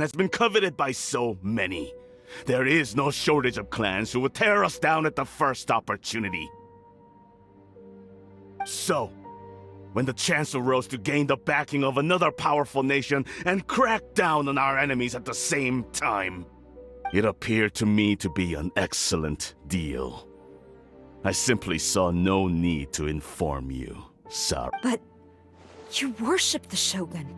has been coveted by so many. There is no shortage of clans who would tear us down at the first opportunity. So, when the chance arose to gain the backing of another powerful nation and crack down on our enemies at the same time, it appeared to me to be an excellent deal. I simply saw no need to inform you, Sarah. But you worship the Shogun.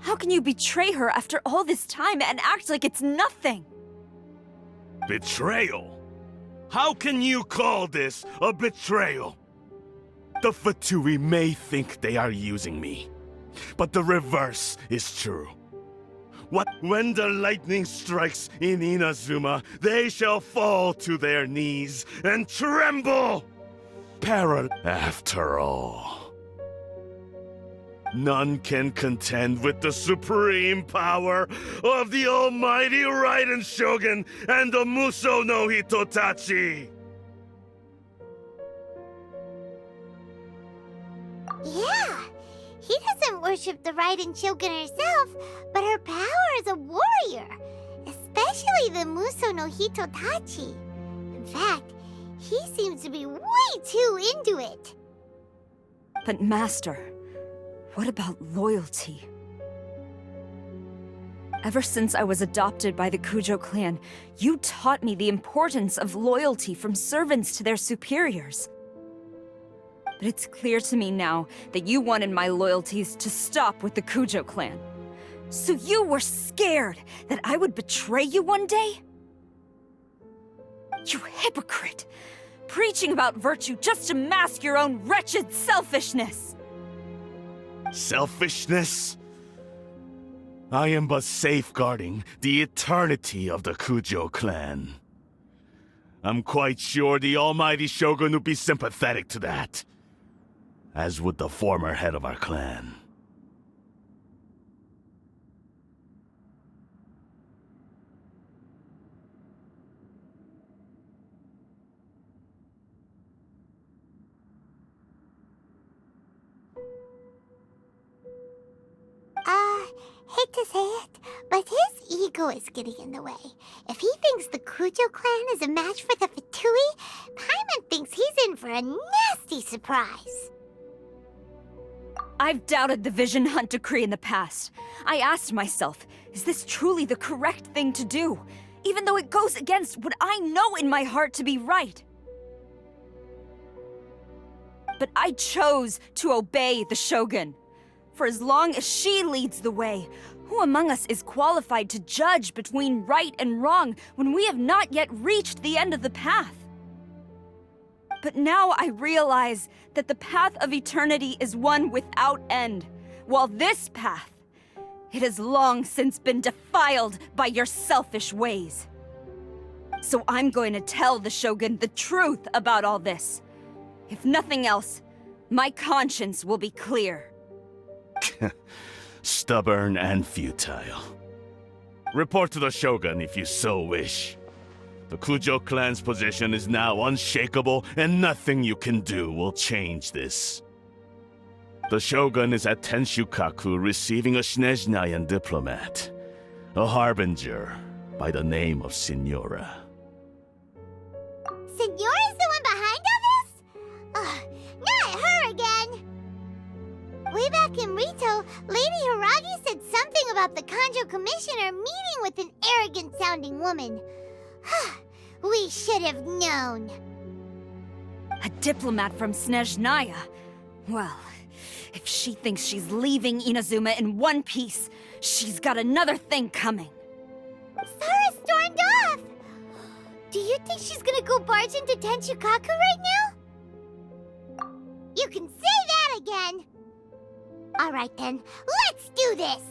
How can you betray her after all this time and act like it's nothing? Betrayal? How can you call this a betrayal? The Fatui may think they are using me, but the reverse is true. When the lightning strikes in Inazuma, they shall fall to their knees and tremble! After all, none can contend with the supreme power of the almighty Raiden Shogun and the Muso no Hitotachi! Yeah, he doesn't worship the Raiden Shogun herself, but her power as a warrior, especially the Muso no Hitotachi. In fact, he seems to be way too into it. But Master, what about loyalty? Ever since I was adopted by the Kujo clan, you taught me the importance of loyalty from servants to their superiors. But it's clear to me now that you wanted my loyalties to stop with the Kujo clan. So you were scared that I would betray you one day? You hypocrite! Preaching about virtue just to mask your own wretched selfishness! Selfishness? I am but safeguarding the eternity of the Kujo clan. I'm quite sure the almighty Shogun would be sympathetic to that, as would the former head of our clan. Hate to say it, but his ego is getting in the way. If he thinks the Kujo clan is a match for the Fatui, Paimon thinks he's in for a nasty surprise. I've doubted the Vision Hunt decree in the past. I asked myself, is this truly the correct thing to do? Even though it goes against what I know in my heart to be right. But I chose to obey the Shogun. For as long as she leads the way, who among us is qualified to judge between right and wrong when we have not yet reached the end of the path? But now I realize that the path of eternity is one without end, while this path, it has long since been defiled by your selfish ways. So I'm going to tell the Shogun the truth about all this. If nothing else, my conscience will be clear. Stubborn and futile. Report to the Shogun if you so wish. The Kujo clan's position is now unshakable, and nothing you can do will change this. The Shogun is at Tenshukaku receiving a Snezhnayan diplomat, a harbinger by the name of Signora. Signora's the one behind all this? Ugh, not her again! Way back in Rito, Lady Hiragi said something about the Kanjo Commissioner meeting with an arrogant-sounding woman. We should have known. A diplomat from Snezhnaya? Well, if she thinks she's leaving Inazuma in one piece, she's got another thing coming. Sara stormed off! Do you think she's gonna go barge into Tenshukaku right now? You can say that again! Alright then, let's do this!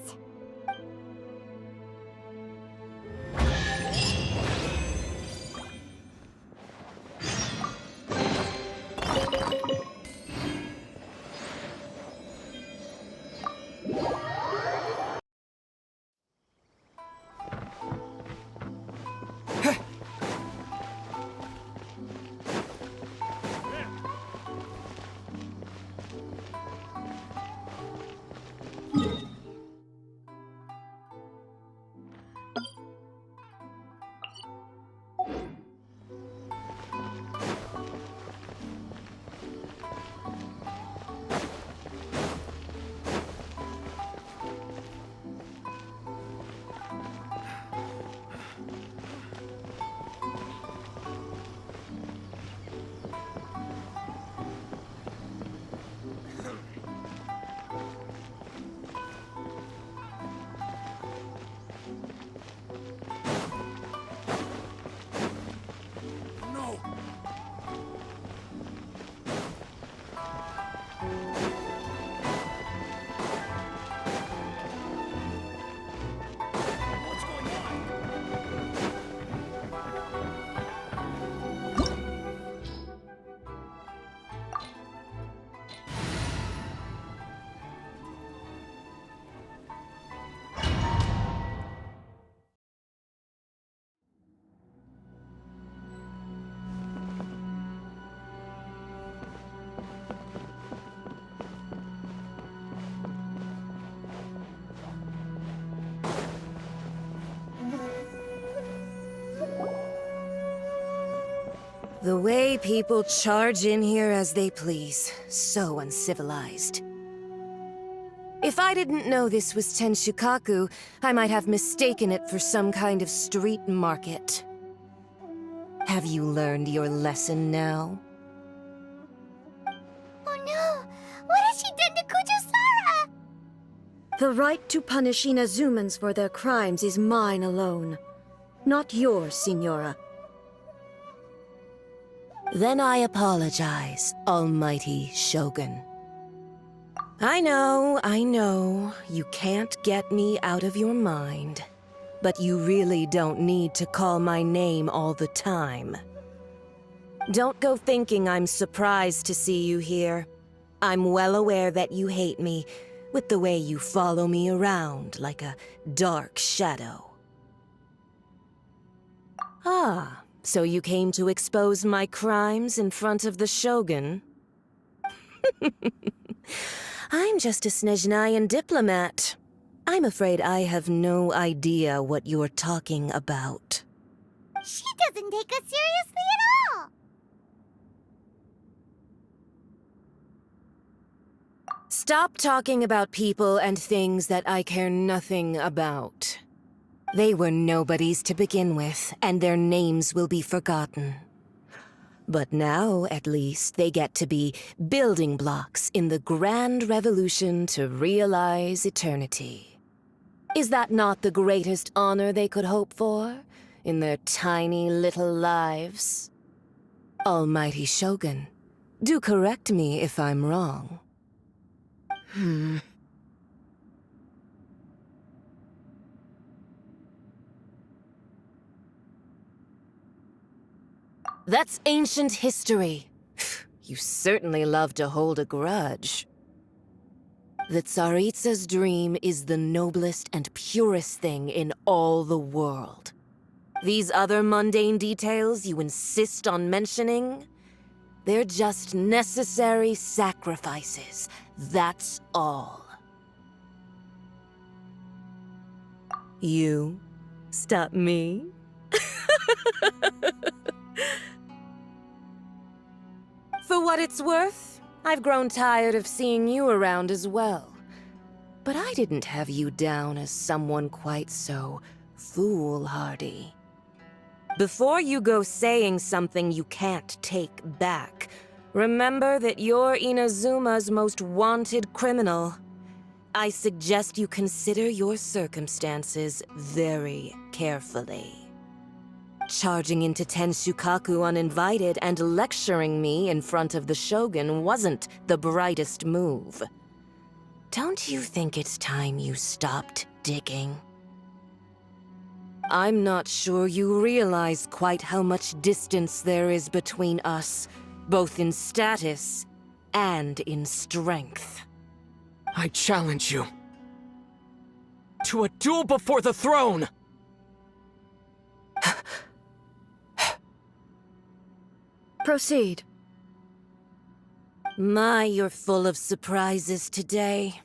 The way people charge in here as they please. So uncivilized. If I didn't know this was Tenshukaku, I might have mistaken it for some kind of street market. Have you learned your lesson now? Oh no! What has she done to Kujusara? The right to punish Inazumans for their crimes is mine alone. Not yours, Signora. Then I apologize, Almighty Shogun. I know, you can't get me out of your mind. But you really don't need to call my name all the time. Don't go thinking I'm surprised to see you here. I'm well aware that you hate me, with the way you follow me around like a dark shadow. Ah, so you came to expose my crimes in front of the Shogun? I'm just a Snezhnayan diplomat. I'm afraid I have no idea what you're talking about. She doesn't take us seriously at all! Stop talking about people and things that I care nothing about. They were nobodies to begin with, and their names will be forgotten. But now, at least, they get to be building blocks in the grand revolution to realize eternity. Is that not the greatest honor they could hope for in their tiny little lives? Almighty Shogun, do correct me if I'm wrong. That's ancient history. You certainly love to hold a grudge. The Tsaritsa's dream is the noblest and purest thing in all the world. These other mundane details you insist on mentioning, they're just necessary sacrifices. That's all. You stop me? For what it's worth, I've grown tired of seeing you around as well. But I didn't have you down as someone quite so foolhardy. Before you go saying something you can't take back, remember that you're Inazuma's most wanted criminal. I suggest you consider your circumstances very carefully. Charging into Tenshukaku uninvited and lecturing me in front of the Shogun wasn't the brightest move. Don't you think it's time you stopped digging? I'm not sure you realize quite how much distance there is between us, both in status and in strength. I challenge you to a duel before the throne! Proceed. My, you're full of surprises today.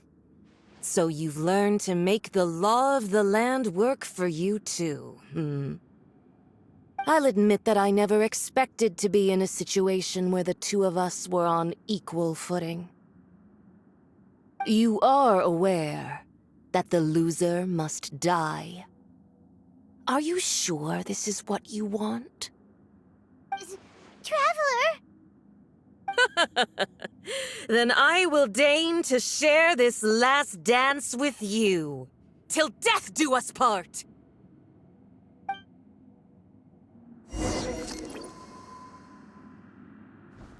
So you've learned to make the law of the land work for you too, I'll admit that I never expected to be in a situation where the two of us were on equal footing. You are aware that the loser must die. Are you sure this is what you want? Traveler! Then I will deign to share this last dance with you. Till death do us part!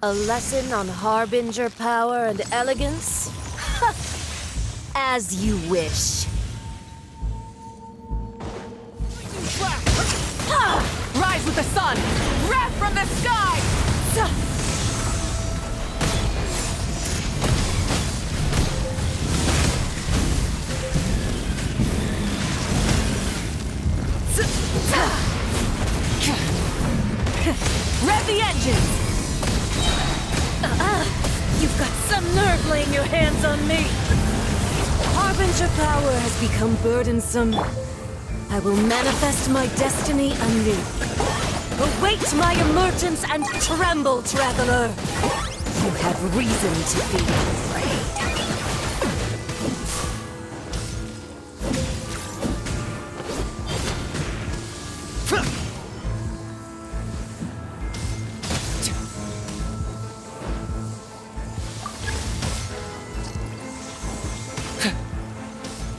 A lesson on Harbinger power and elegance? As you wish. Rise with the sun! Wrath from the sky! Rev the engines! You've got some nerve laying your hands on me! Harbinger power has become burdensome. I will manifest my destiny anew. Await my emergence and tremble, traveler! You have reason to be afraid.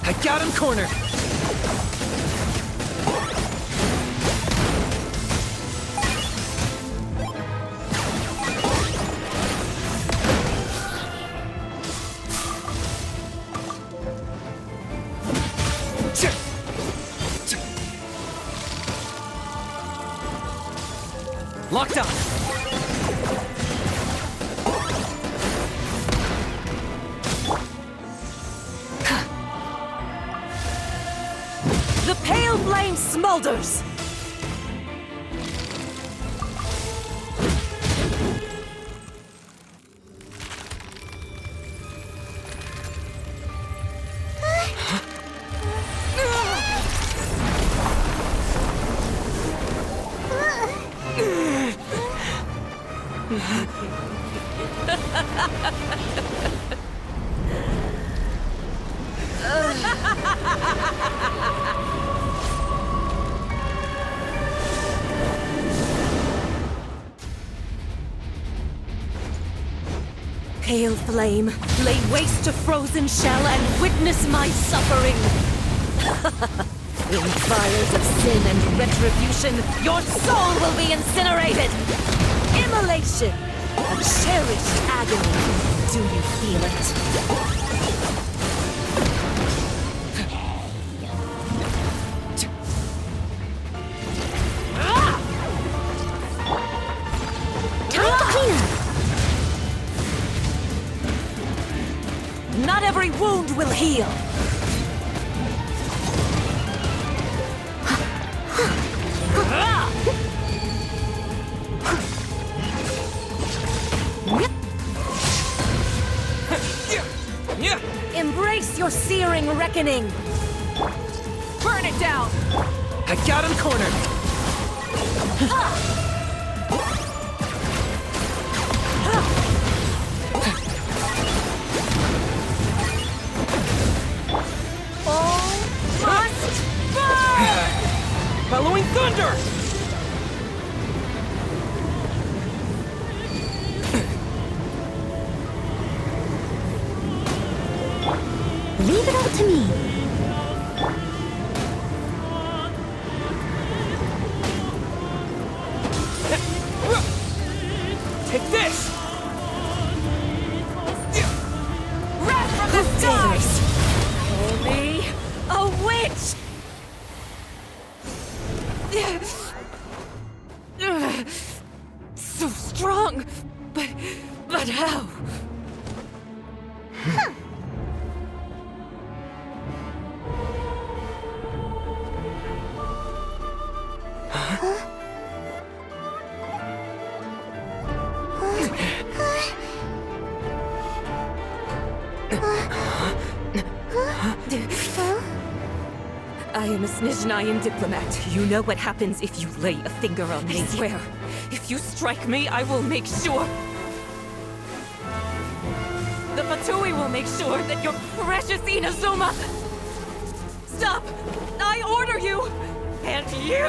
I got him cornered! Locked on! The pale flame smolders! Pale flame, lay waste to frozen shell and witness my suffering! In fires of sin and retribution, your soul will be incinerated! Immolation! A cherished agony. Do you feel it? Not every wound will heal! Embrace your searing reckoning! Burn it down! I got him cornered! Following thunder! Leave it all to me. Take this! Wrath from the skies! Call me a witch! So strong, but how? I am a Snezhnayan diplomat. You know what happens if you lay a finger on me. I swear, if you strike me, I will make sure... The Fatui will make sure that your precious Inazuma... Stop! I order you! And you!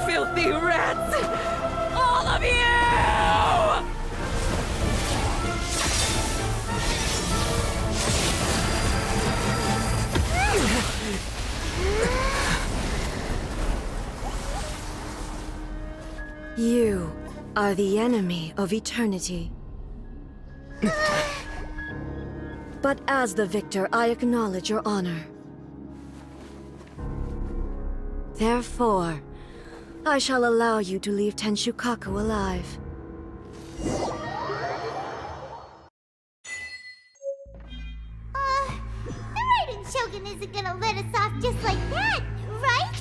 Filthy rats! All of you! You are the enemy of eternity. But as the victor, I acknowledge your honor. Therefore, I shall allow you to leave Tenshukaku alive. The Raiden Shogun isn't gonna let us off just like that, right?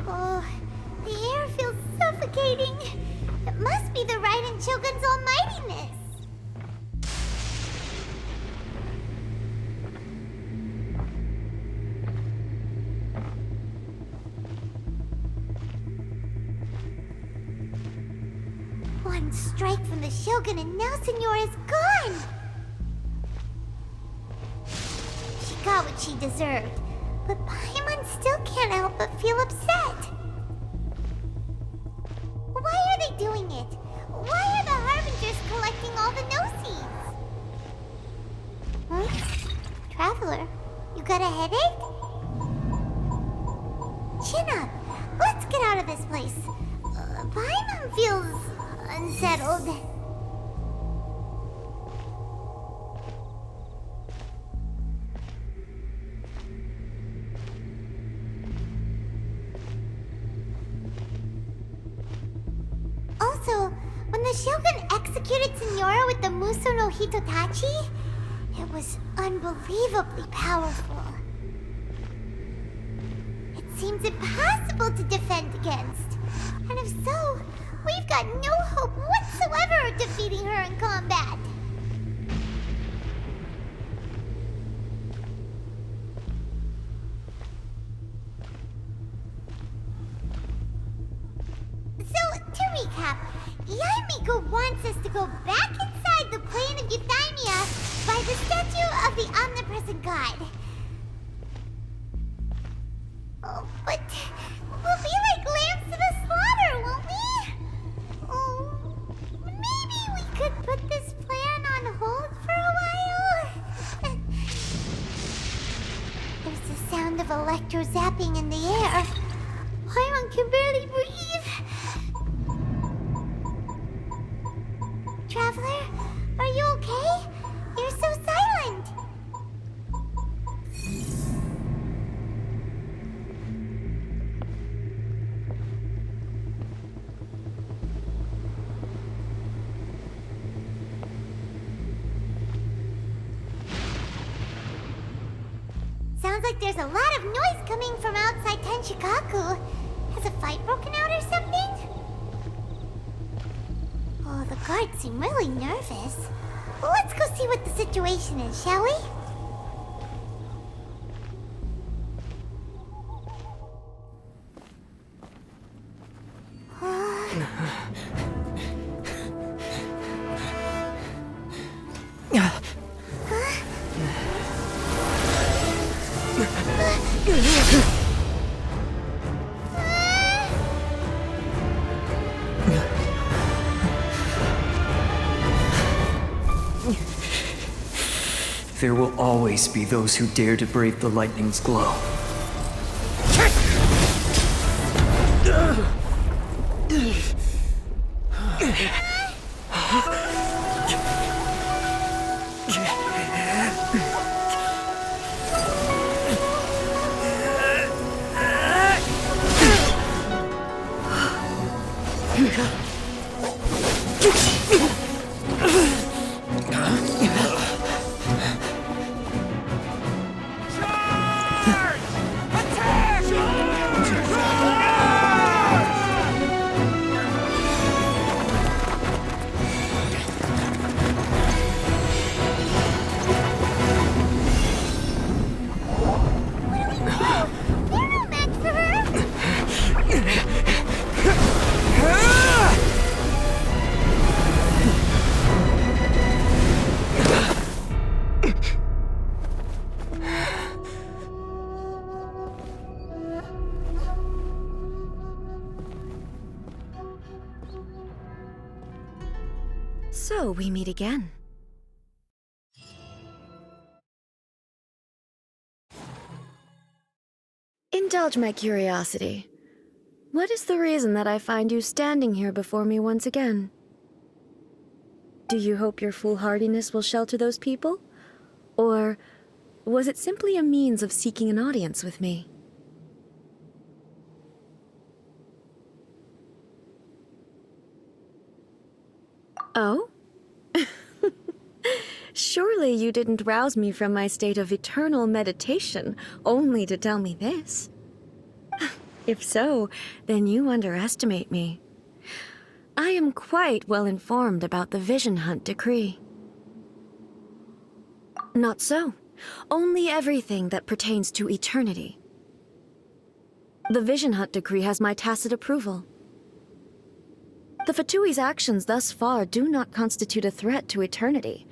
Oh, the air feels suffocating. It must be the Raiden Shogun's almightiness. strike from the Shogun and now Senora is gone! She got what she deserved, but Paimon still can't help but feel upset. Why are they doing it? Why are the Harbingers collecting all the no-seeds? Huh? Traveler, you got a headache? Chin up. Let's get out of this place. Paimon feels unsettled. Also, when the Shogun executed Senora with the Muso no Hitotachi, it was unbelievably powerful. It seems impossible to defend against. And if so, we've got no hope whatsoever of defeating her in combat. So, to recap, Yaimiko wants us to go back inside the plane of Euthymia by the statue of the omnipresent god. Oh, but we'll be like lambs to the slaughter, won't we? Oh, maybe we could put this plan on hold for a while? There's the sound of electro-zapping in the air. Paimon can barely breathe. Traveler, are you okay? You're so silent. Sounds like there's a lot of noise coming from outside Tenshikaku. Has a fight broken out or something? Oh, the guards seem really nervous. Let's go see what the situation is, shall we? There will always be those who dare to brave the lightning's glow. So we meet again. Indulge my curiosity. What is the reason that I find you standing here before me once again? Do you hope your foolhardiness will shelter those people? Or was it simply a means of seeking an audience with me? Oh? Surely you didn't rouse me from my state of eternal meditation only to tell me this. If so, then you underestimate me. I am quite well informed about the Vision Hunt decree. Not so. Only everything that pertains to eternity. The Vision Hunt decree has my tacit approval. The Fatui's actions thus far do not constitute a threat to eternity.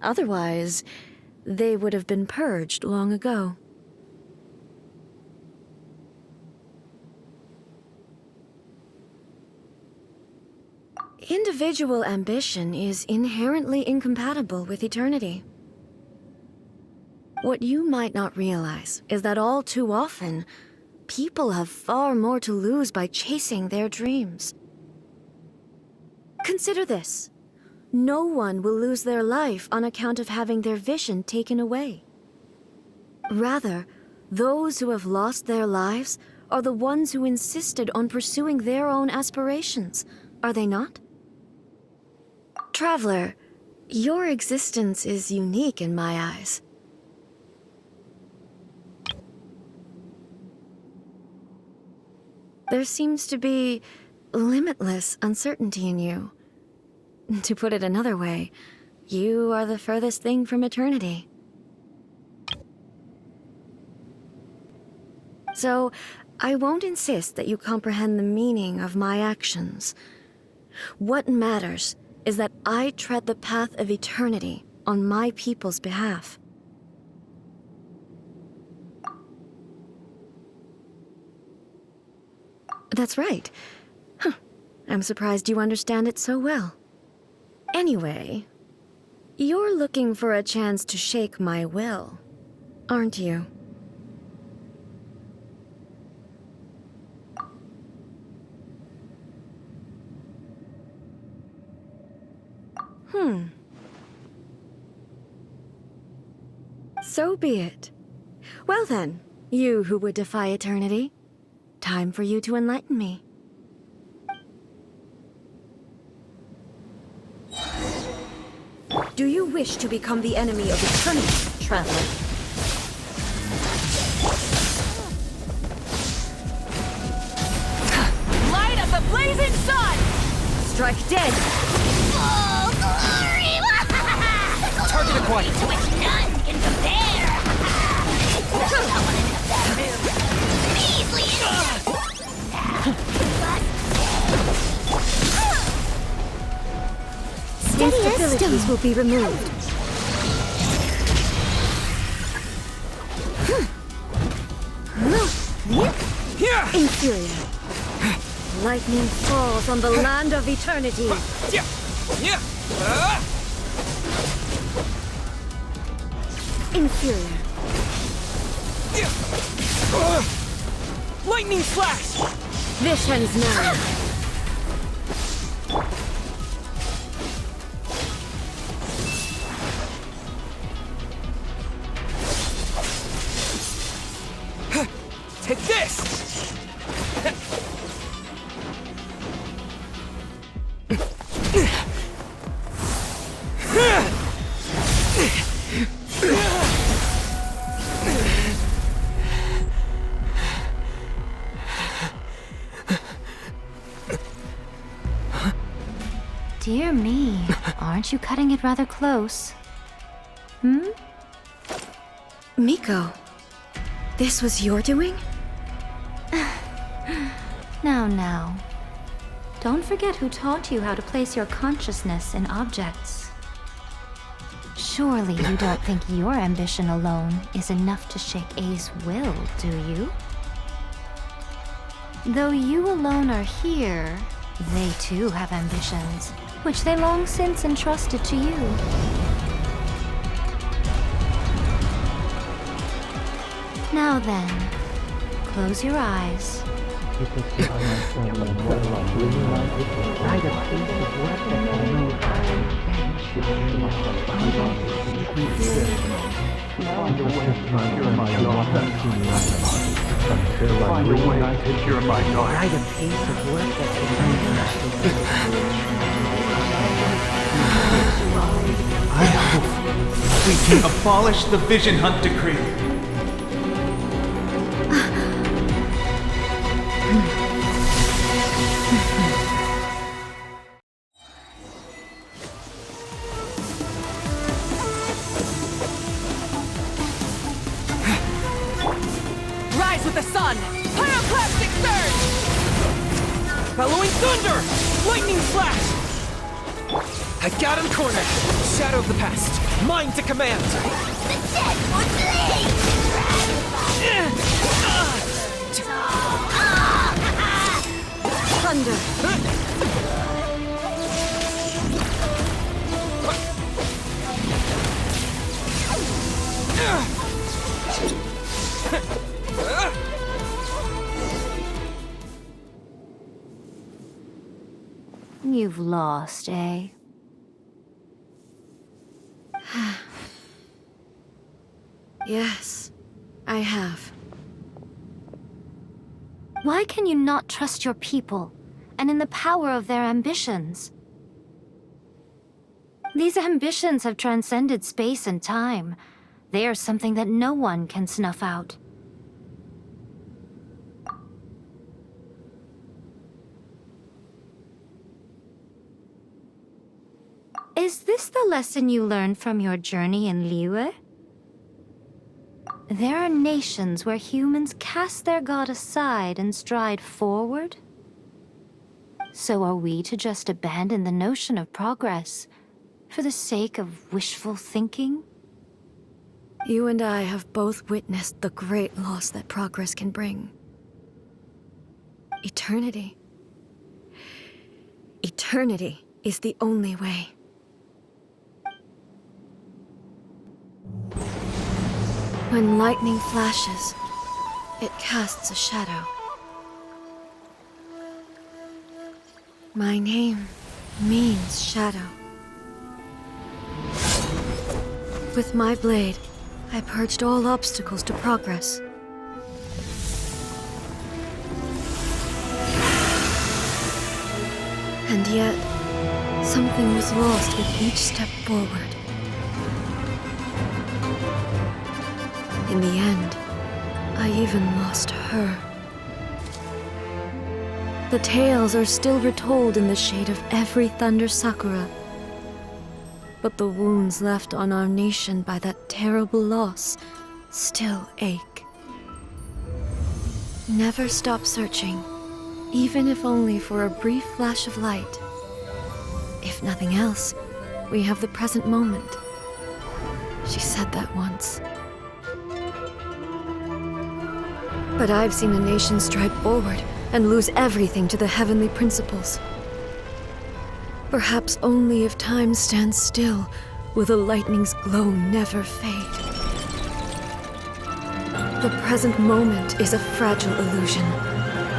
Otherwise, they would have been purged long ago. Individual ambition is inherently incompatible with eternity. What you might not realize is that all too often, people have far more to lose by chasing their dreams. Consider this. No one will lose their life on account of having their vision taken away. Rather, those who have lost their lives are the ones who insisted on pursuing their own aspirations, are they not? Traveler, your existence is unique in my eyes. There seems to be limitless uncertainty in you. To put it another way, you are the furthest thing from eternity. So, I won't insist that you comprehend the meaning of my actions. What matters is that I tread the path of eternity on my people's behalf. That's right. Huh. I'm surprised you understand it so well. Anyway, you're looking for a chance to shake my will, aren't you? So be it. Well then, you who would defy eternity, time for you to enlighten me. Do you wish to become the enemy of eternity, traveler? Light of the blazing sun! Strike dead! Oh, glory! Target acquired. To which none can compare! Someone in that room! Measly! Instabilities will be removed. Inferior. Lightning falls on the land of eternity. Inferior. Lightning slash! This ends now. Take this! Dear me, aren't you cutting it rather close? Miko, this was your doing? Now. Don't forget who taught you how to place your consciousness in objects. Surely you don't think your ambition alone is enough to shake A's will, do you? Though you alone are here, they too have ambitions, which they long since entrusted to you. Now then, close your eyes. I hope we can abolish the Vision Hunt Decree. Rise with the sun! Pyroclastic surge! Bellowing thunder! Lightning flash! I got him cornered! Shadow of the past, mine to command! The dead would bleed! Thunder! You've lost, eh? Yes, I have. Why can you not trust your people, and in the power of their ambitions? These ambitions have transcended space and time. They are something that no one can snuff out. Is this the lesson you learned from your journey in Liyue? There are nations where humans cast their god aside and stride forward. So are we to just abandon the notion of progress for the sake of wishful thinking? You and I have both witnessed the great loss that progress can bring. Eternity. Eternity is the only way. When lightning flashes, it casts a shadow. My name means shadow. With my blade, I purged all obstacles to progress. And yet, something was lost with each step forward. In the end, I even lost her. The tales are still retold in the shade of every Thunder Sakura. But the wounds left on our nation by that terrible loss still ache. Never stop searching, even if only for a brief flash of light. If nothing else, we have the present moment. She said that once. But I've seen a nation stride forward and lose everything to the heavenly principles. Perhaps only if time stands still will the lightning's glow never fade. The present moment is a fragile illusion.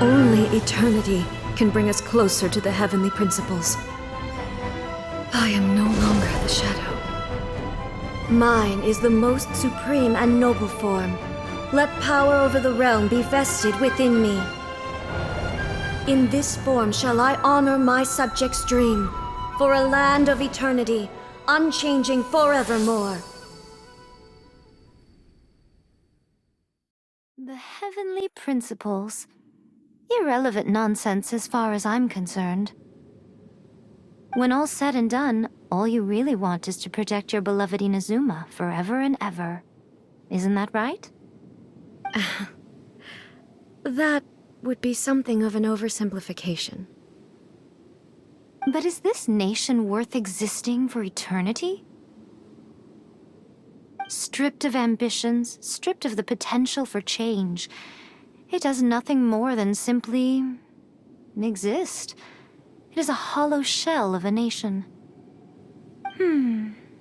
Only eternity can bring us closer to the heavenly principles. I am no longer the shadow. Mine is the most supreme and noble form. Let power over the realm be vested within me. In this form shall I honor my subjects' dream, for a land of eternity, unchanging forevermore. The heavenly principles. Irrelevant nonsense as far as I'm concerned. When all's said and done, all you really want is to protect your beloved Inazuma forever and ever. Isn't that right? That would be something of an oversimplification. But is this nation worth existing for eternity? Stripped of ambitions, stripped of the potential for change, it does nothing more than simply exist. It is a hollow shell of a nation.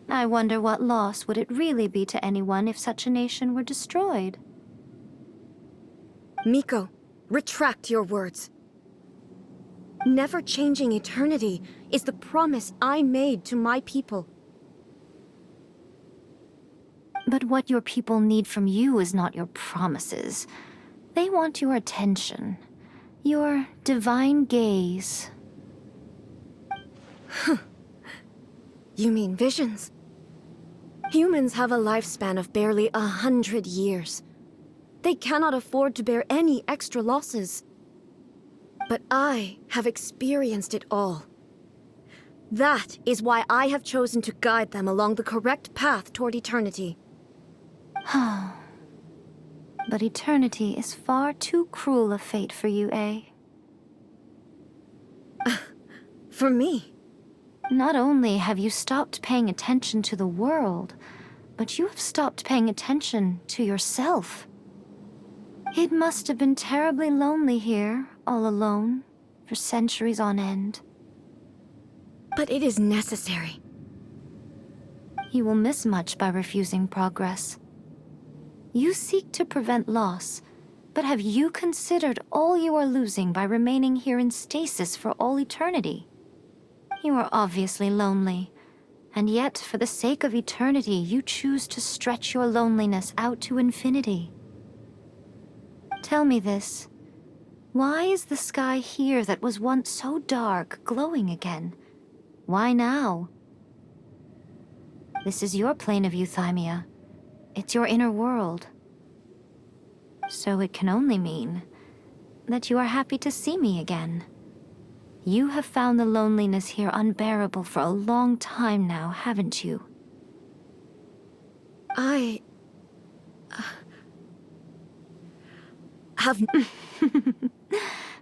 I wonder what loss would it really be to anyone if such a nation were destroyed? Miko, retract your words. Never changing eternity is the promise I made to my people. But what your people need from you is not your promises. They want your attention, your divine gaze. You mean visions? Humans have a lifespan of barely 100 years. They cannot afford to bear any extra losses. But I have experienced it all. That is why I have chosen to guide them along the correct path toward eternity. But eternity is far too cruel a fate for you, eh? For me. Not only have you stopped paying attention to the world, but you have stopped paying attention to yourself. It must have been terribly lonely here, all alone, for centuries on end. But it is necessary. You will miss much by refusing progress. You seek to prevent loss, but have you considered all you are losing by remaining here in stasis for all eternity? You are obviously lonely, and yet for the sake of eternity you choose to stretch your loneliness out to infinity. Tell me this. Why is the sky here that was once so dark glowing again? Why now? This is your plane of euthymia. It's your inner world. So it can only mean that you are happy to see me again. You have found the loneliness here unbearable for a long time now, haven't you? I... have...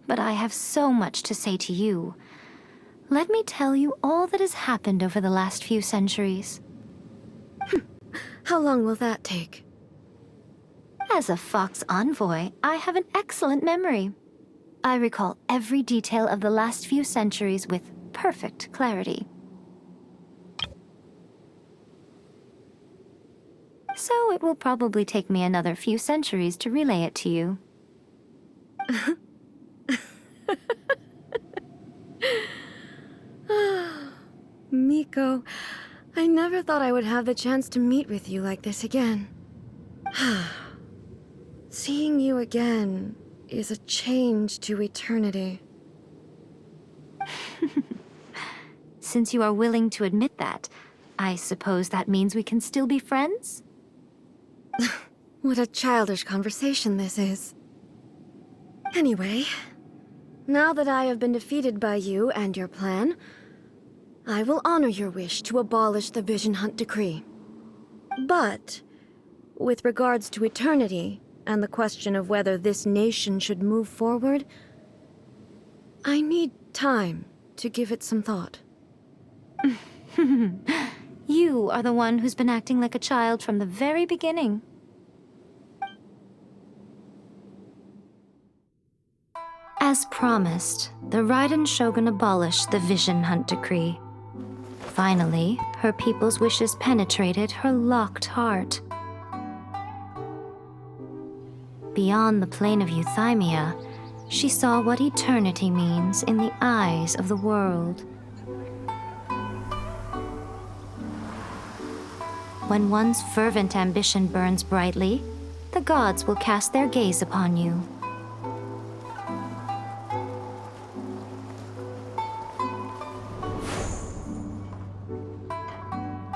But I have so much to say to you. Let me tell you all that has happened over the last few centuries. How long will that take? As a Fox envoy, I have an excellent memory. I recall every detail of the last few centuries with perfect clarity. So it will probably take me another few centuries to relay it to you. Miko, I never thought I would have the chance to meet with you like this again. Seeing you again is a change to eternity. Since you are willing to admit that, I suppose that means we can still be friends? What a childish conversation this is. Anyway, now that I have been defeated by you and your plan, I will honor your wish to abolish the Vision Hunt Decree. But, with regards to eternity, and the question of whether this nation should move forward, I need time to give it some thought. You are the one who's been acting like a child from the very beginning. As promised, the Raiden Shogun abolished the Vision Hunt Decree. Finally, her people's wishes penetrated her locked heart. Beyond the plane of euthymia, she saw what eternity means in the eyes of the world. When one's fervent ambition burns brightly, the gods will cast their gaze upon you.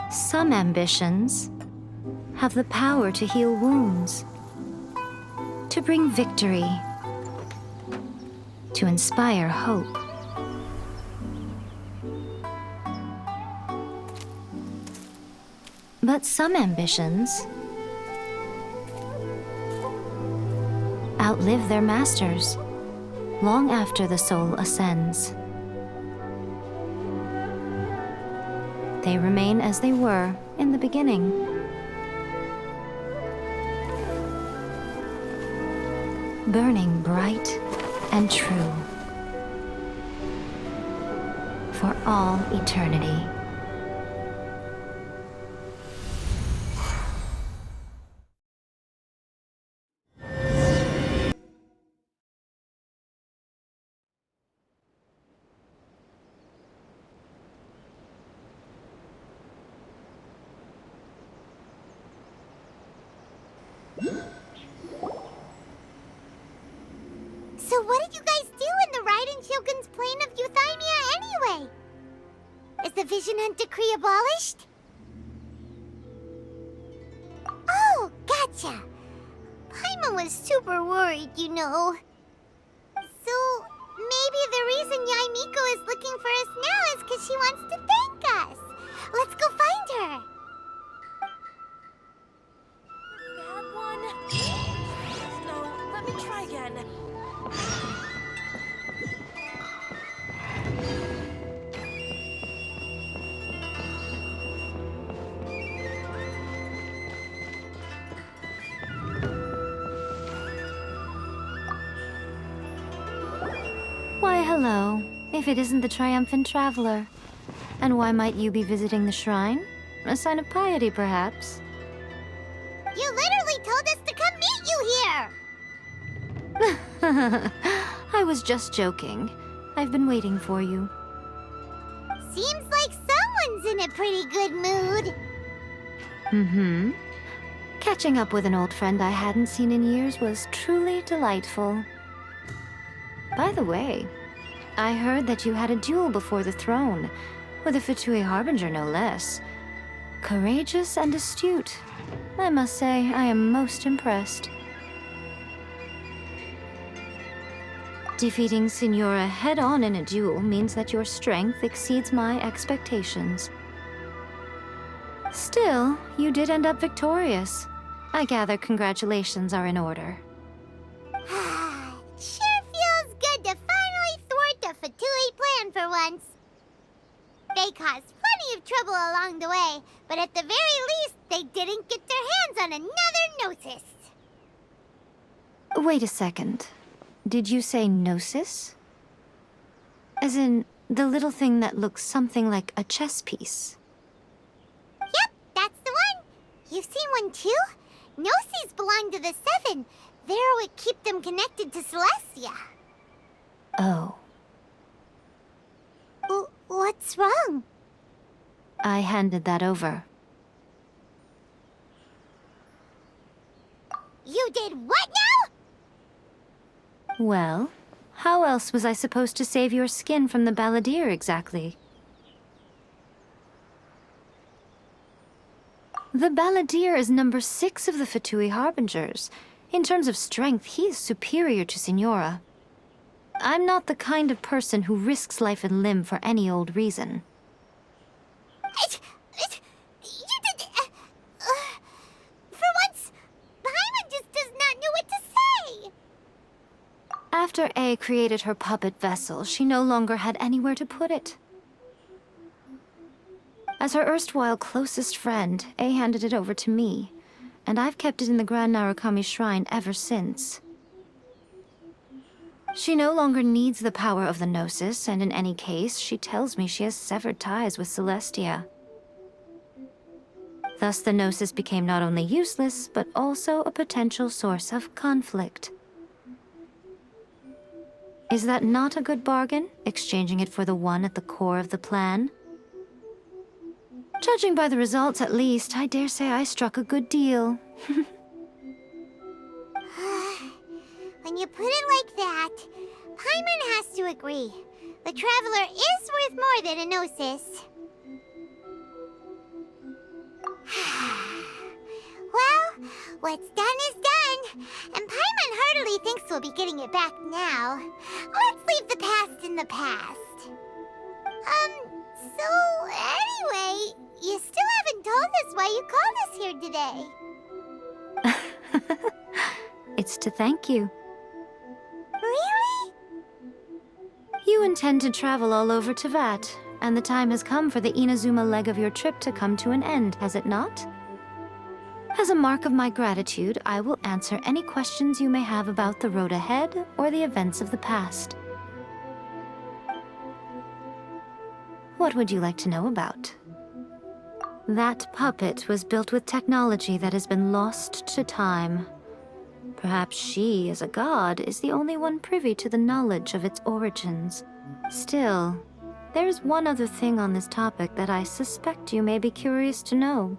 Some ambitions have the power to heal wounds, to bring victory, to inspire hope. But some ambitions outlive their masters long after the soul ascends. They remain as they were in the beginning. Burning bright and true for all eternity. So what did you guys do in the Raiden Shogun's plane of euthymia anyway? Is the Vision Hunt Decree abolished? Oh, gotcha. Paimon was super worried, you know. So maybe the reason Yai Miko is looking for us now is because she wants to thank us. Let's go find her. Bad one. No, let me try again. hello, if it isn't the triumphant traveler. And why might you be visiting the shrine? A sign of piety, perhaps? You literally told us to come meet you here! I was just joking. I've been waiting for you. Seems like someone's in a pretty good mood. Mm-hmm. Catching up with an old friend I hadn't seen in years was truly delightful. By the way, I heard that you had a duel before the throne, with a Fatui Harbinger no less. Courageous and astute. I must say, I am most impressed. Defeating Signora head-on in a duel means that your strength exceeds my expectations. Still, you did end up victorious. I gather congratulations are in order. Sure feels good to finally thwart the Fatui plan for once. They caused plenty of trouble along the way, but at the very least, they didn't get their hands on another Gnosis. Wait a second. Did you say Gnosis? As in, the little thing that looks something like a chess piece? Yep, that's the one. You've seen one too? Gnosis belong to the Seven. They're what keep them connected to Celestia. Oh. What's wrong? I handed that over. You did what now? Well, how else was I supposed to save your skin from the balladeer exactly? The balladeer is number 6 of the Fatui Harbingers. In terms of strength, he is superior to Signora. I'm not the kind of person who risks life and limb for any old reason. You did... for once, Paimon just does not know what to say. After A created her puppet vessel, she no longer had anywhere to put it. As her erstwhile closest friend, A handed it over to me, and I've kept it in the Grand Narukami Shrine ever since. She no longer needs the power of the Gnosis, and in any case, she tells me she has severed ties with Celestia. Thus, the Gnosis became not only useless, but also a potential source of conflict. Is that not a good bargain, exchanging it for the one at the core of the plan? Judging by the results, at least, I dare say I struck a good deal. When you put it like that, Paimon has to agree. The Traveler is worth more than a Gnosis. Well, what's done is done, and Paimon heartily thinks we'll be getting it back now. Let's leave the past in the past. So anyway, you still haven't told us why you called us here today. It's to thank you. Really? You intend to travel all over Teyvat, and the time has come for the Inazuma leg of your trip to come to an end, has it not? As a mark of my gratitude, I will answer any questions you may have about the road ahead or the events of the past. What would you like to know about? That puppet was built with technology that has been lost to time. Perhaps she, as a god, is the only one privy to the knowledge of its origins. Still, there is one other thing on this topic that I suspect you may be curious to know.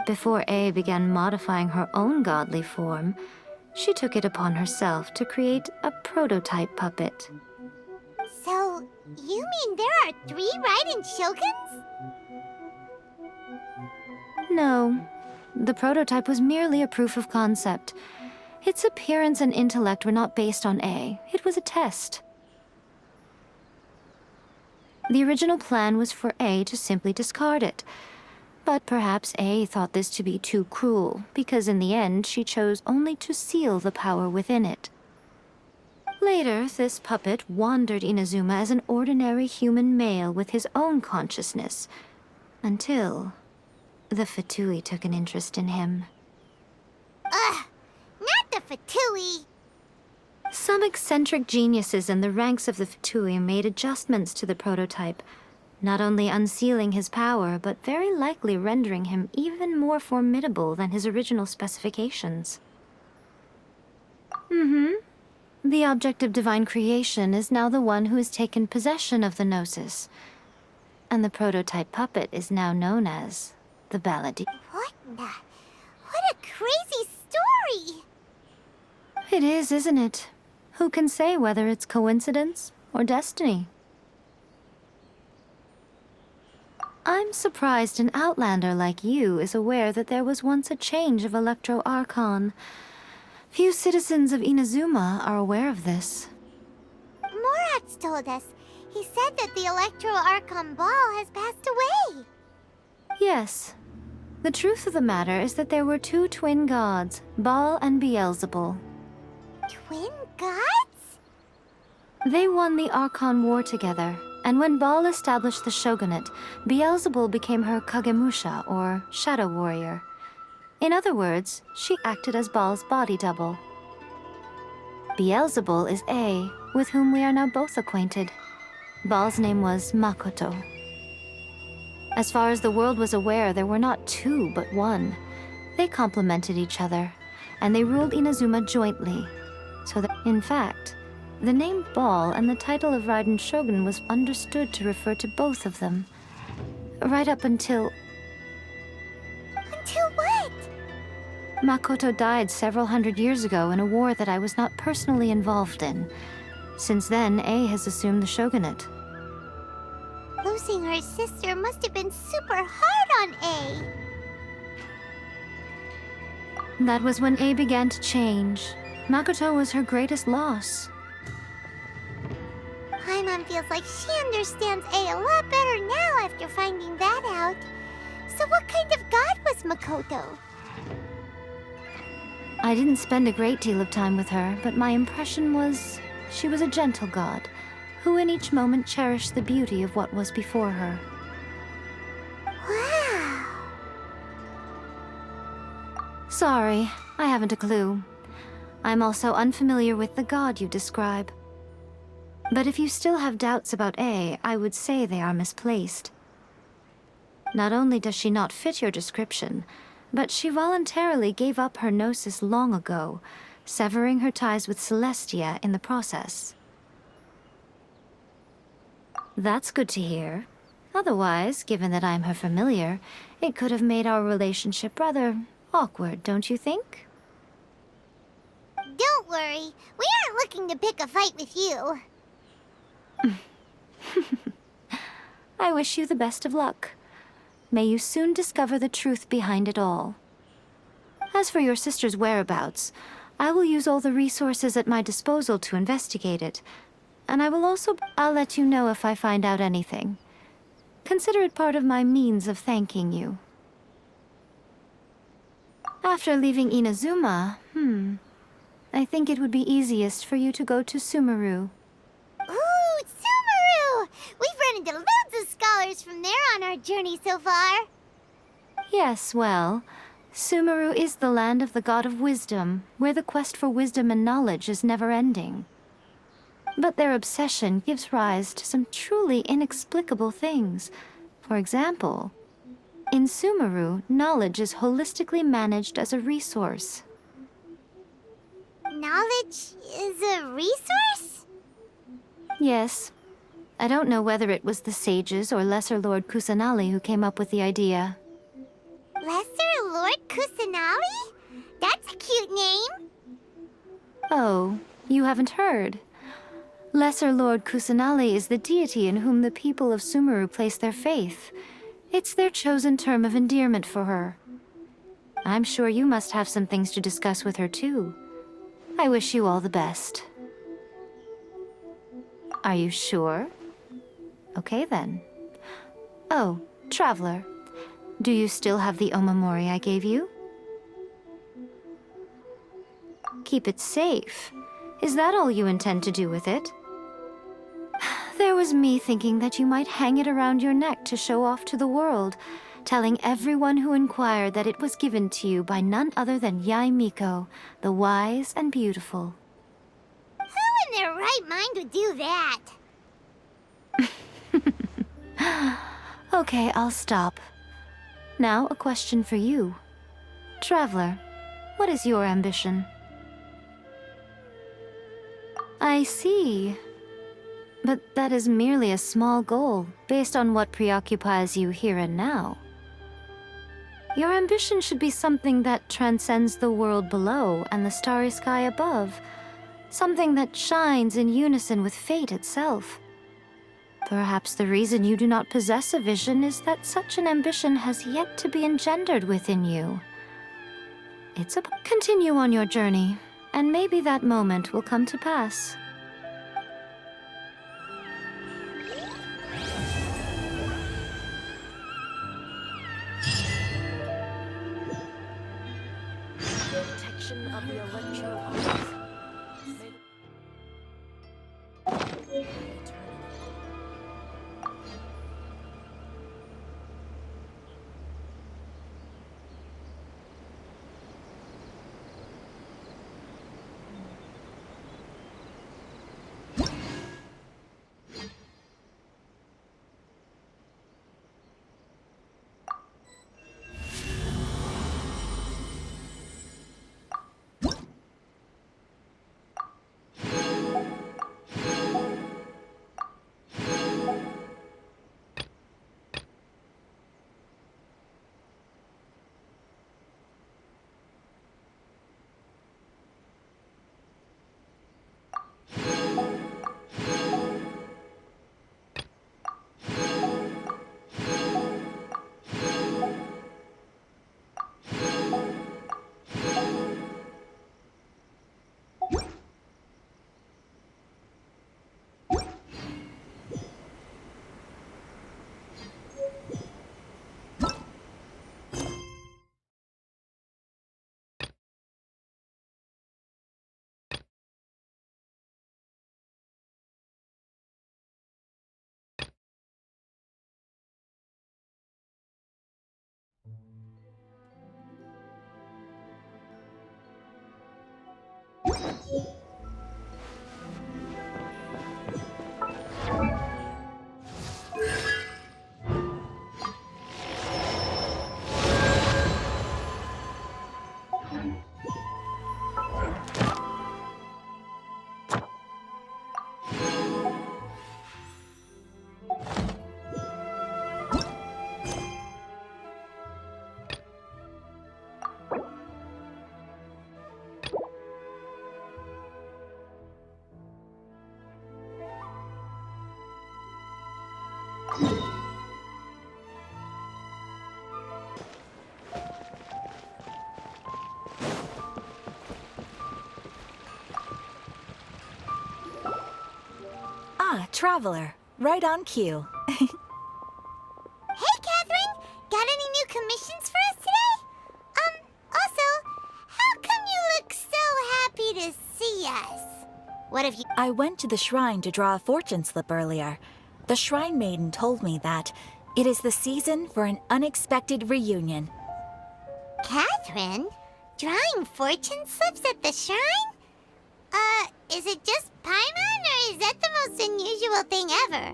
Before A began modifying her own godly form, she took it upon herself to create a prototype puppet. So, you mean there are 3 Raiden Shoguns? No. The prototype was merely a proof of concept. Its appearance and intellect were not based on A. It was a test. The original plan was for A to simply discard it. But perhaps A thought this to be too cruel, because in the end she chose only to seal the power within it. Later, this puppet wandered Inazuma as an ordinary human male with his own consciousness, until the Fatui took an interest in him. Ugh! Not the Fatui! Some eccentric geniuses in the ranks of the Fatui made adjustments to the prototype, not only unsealing his power, but very likely rendering him even more formidable than his original specifications. The object of divine creation is now the one who has taken possession of the Gnosis, and the prototype puppet is now known as the Baladi. What a crazy story! It is, isn't it? Who can say whether it's coincidence or destiny? I'm surprised an outlander like you is aware that there was once a change of Electro Archon. Few citizens of Inazuma are aware of this. Morat's told us. He said that the Electro Archon Ball has passed away. Yes. The truth of the matter is that there were two twin gods, Baal and Beelzebul. Twin gods? They won the Archon War together, and when Baal established the shogunate, Beelzebul became her Kagemusha, or shadow warrior. In other words, she acted as Baal's body double. Beelzebul is A, with whom we are now both acquainted. Baal's name was Makoto. As far as the world was aware, there were not two, but one. They complemented each other, and they ruled Inazuma jointly. So that, in fact, the name Baal and the title of Raiden Shogun was understood to refer to both of them. Right up until... Until what? Makoto died several hundred years ago in a war that I was not personally involved in. Since then, A has assumed the shogunate. Losing her sister must have been super hard on A. That was when A began to change. Makoto was her greatest loss. Paimon feels like she understands A lot better now after finding that out. So what kind of god was Makoto? I didn't spend a great deal of time with her, but my impression was she was a gentle god, who in each moment cherished the beauty of what was before her. Wow. Sorry, I haven't a clue. I'm also unfamiliar with the god you describe. But if you still have doubts about A, I would say they are misplaced. Not only does she not fit your description, but she voluntarily gave up her gnosis long ago, severing her ties with Celestia in the process. That's good to hear. Otherwise, given that I'm her familiar, it could have made our relationship rather awkward, don't you think? Don't worry, we aren't looking to pick a fight with you. I wish you the best of luck. May you soon discover the truth behind it all. As for your sister's whereabouts, I will use all the resources at my disposal to investigate it. And I'll let you know if I find out anything. Consider it part of my means of thanking you. After leaving Inazuma, I think it would be easiest for you to go to Sumeru. Ooh, Sumeru! We've run into loads of scholars from there on our journey so far. Yes, well, Sumeru is the land of the god of wisdom, where the quest for wisdom and knowledge is never-ending. But their obsession gives rise to some truly inexplicable things. For example, in Sumeru, knowledge is holistically managed as a resource. Knowledge is a resource? Yes. I don't know whether it was the sages or Lesser Lord Kusanali who came up with the idea. Lesser Lord Kusanali? That's a cute name. Oh, you haven't heard. Lesser Lord Kusanali is the deity in whom the people of Sumeru place their faith. It's their chosen term of endearment for her. I'm sure you must have some things to discuss with her too. I wish you all the best. Are you sure? Okay then. Oh, Traveler. Do you still have the Omamori I gave you? Keep it safe. Is that all you intend to do with it? There was me thinking that you might hang it around your neck to show off to the world, telling everyone who inquired that it was given to you by none other than Yae Miko, the wise and beautiful. Who in their right mind would do that? Okay, I'll stop. Now, a question for you. Traveler, what is your ambition? I see. But that is merely a small goal, based on what preoccupies you here and now. Your ambition should be something that transcends the world below and the starry sky above. Something that shines in unison with fate itself. Perhaps the reason you do not possess a vision is that such an ambition has yet to be engendered within you. It's about continue on your journey, and maybe that moment will come to pass. Protection of the electro. Ah, Traveler. Right on cue. Hey, Catherine! Got any new commissions for us today? Also, how come you look so happy to see us? What have you... I went to the shrine to draw a fortune slip earlier. The shrine maiden told me that it is the season for an unexpected reunion. Catherine? Drawing fortune slips at the shrine? Is it just Paimon, or is that the most unusual thing ever?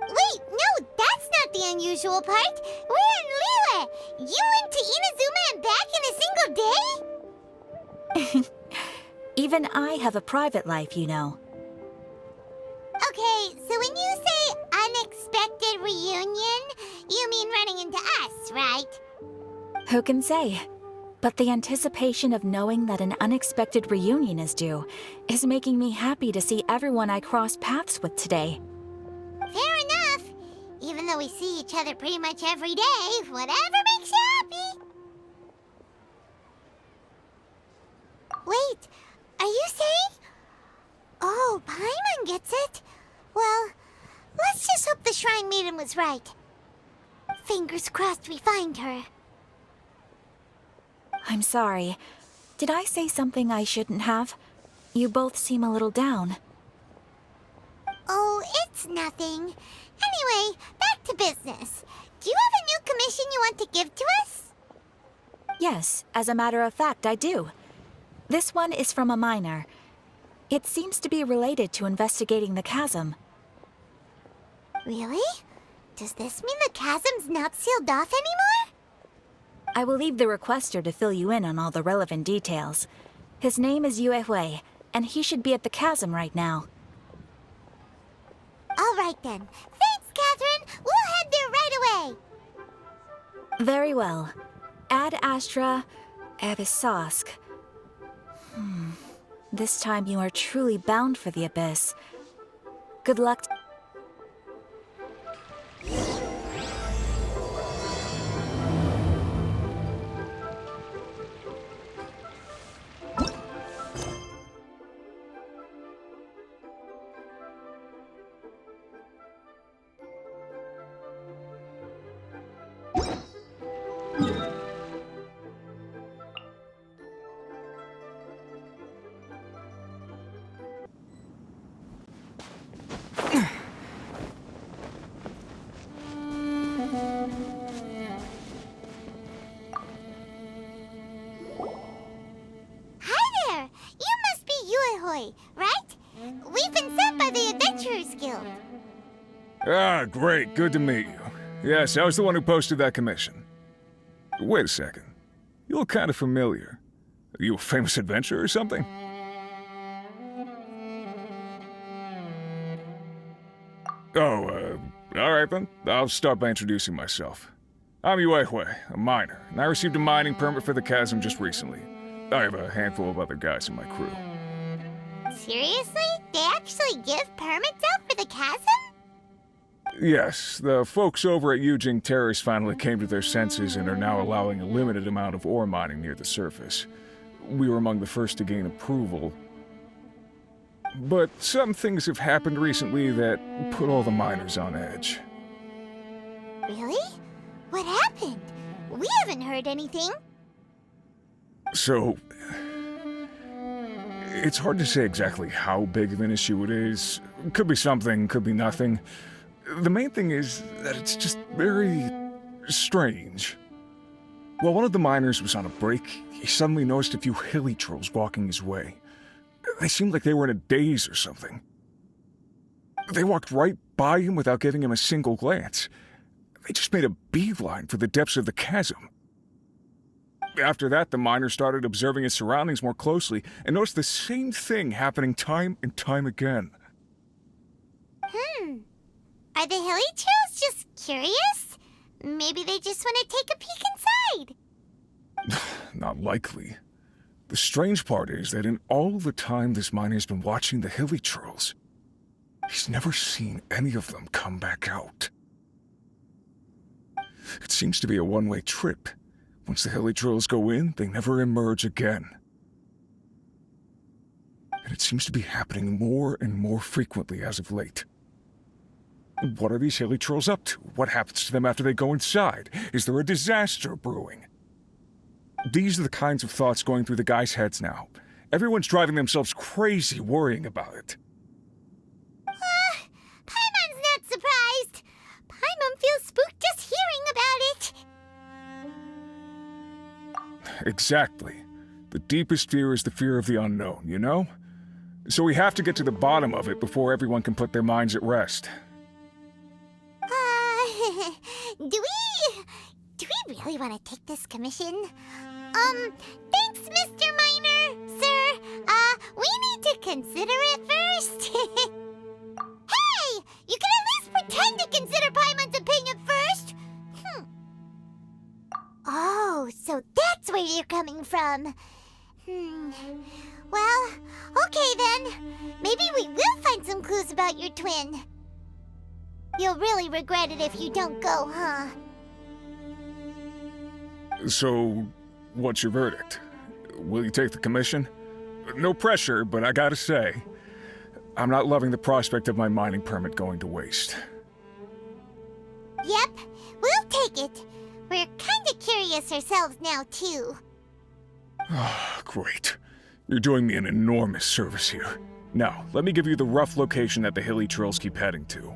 Wait, no, that's not the unusual part. We're in Liyue. You went to Inazuma and back in a single day? Even I have a private life, you know. Okay, so when you say unexpected reunion, you mean running into us, right? Who can say? But the anticipation of knowing that an unexpected reunion is due is making me happy to see everyone I crossed paths with today. Fair enough. Even though we see each other pretty much every day, whatever makes you happy. Wait, are you saying? Oh, Paimon gets it. Well, let's just hope the Shrine Maiden was right. Fingers crossed we find her. I'm sorry. Did I say something I shouldn't have? You both seem a little down. Oh, it's nothing. Anyway, back to business. Do you have a new commission you want to give to us? Yes, as a matter of fact, I do. This one is from a miner. It seems to be related to investigating the chasm. Really? Does this mean the chasm's not sealed off anymore? I will leave the requester to fill you in on all the relevant details. His name is Yue Hui, and he should be at the chasm right now. All right then. Thanks, Catherine. We'll head there right away. Very well. Ad Astra Abyssosk. This time you are truly bound for the abyss. Good luck. Right? We've been sent by the Adventurers Guild. Ah, great. Good to meet you. Yes, I was the one who posted that commission. Wait a second. You look kind of familiar. Are you a famous adventurer or something? Oh, alright then. I'll start by introducing myself. I'm Yue Hui, a miner, and I received a mining permit for the chasm just recently. I have a handful of other guys in my crew. Seriously? They actually give permits out for the chasm? Yes, the folks over at Yujing Terrace finally came to their senses and are now allowing a limited amount of ore mining near the surface. We were among the first to gain approval. But some things have happened recently that put all the miners on edge. Really? What happened? We haven't heard anything. So, it's hard to say exactly how big of an issue it is. Could be something, could be nothing. The main thing is that it's just very strange. While one of the miners was on a break, he suddenly noticed a few hilly trolls walking his way. They seemed like they were in a daze or something. They walked right by him without giving him a single glance. They just made a beeline for the depths of the chasm. After that, the miner started observing his surroundings more closely and noticed the same thing happening time and time again. Are the hilly trolls just curious? Maybe they just want to take a peek inside. Not likely. The strange part is that in all the time this miner's been watching the hilly trolls, he's never seen any of them come back out. It seems to be a one-way trip. Once the hilly trolls go in, they never emerge again. And it seems to be happening more and more frequently as of late. What are these hilly trolls up to? What happens to them after they go inside? Is there a disaster brewing? These are the kinds of thoughts going through the guys' heads now. Everyone's driving themselves crazy worrying about it. Paimon's not surprised. Paimon feels spooked just hearing about it. Exactly. The deepest fear is the fear of the unknown, you know? So we have to get to the bottom of it before everyone can put their minds at rest. Do we really want to take this commission? Thanks, Mr. Miner, sir. We need to consider it first. Hey! You can at least pretend to consider Paimon's opinion first! Oh, so that's where you're coming from. Well, okay then. Maybe we will find some clues about your twin. You'll really regret it if you don't go, huh? So, what's your verdict? Will you take the commission? No pressure, but I gotta say, I'm not loving the prospect of my mining permit going to waste. Yep, we'll take it. We're kinda curious ourselves now, too. Great. You're doing me an enormous service here. Now, let me give you the rough location that the hilly trolls keep heading to.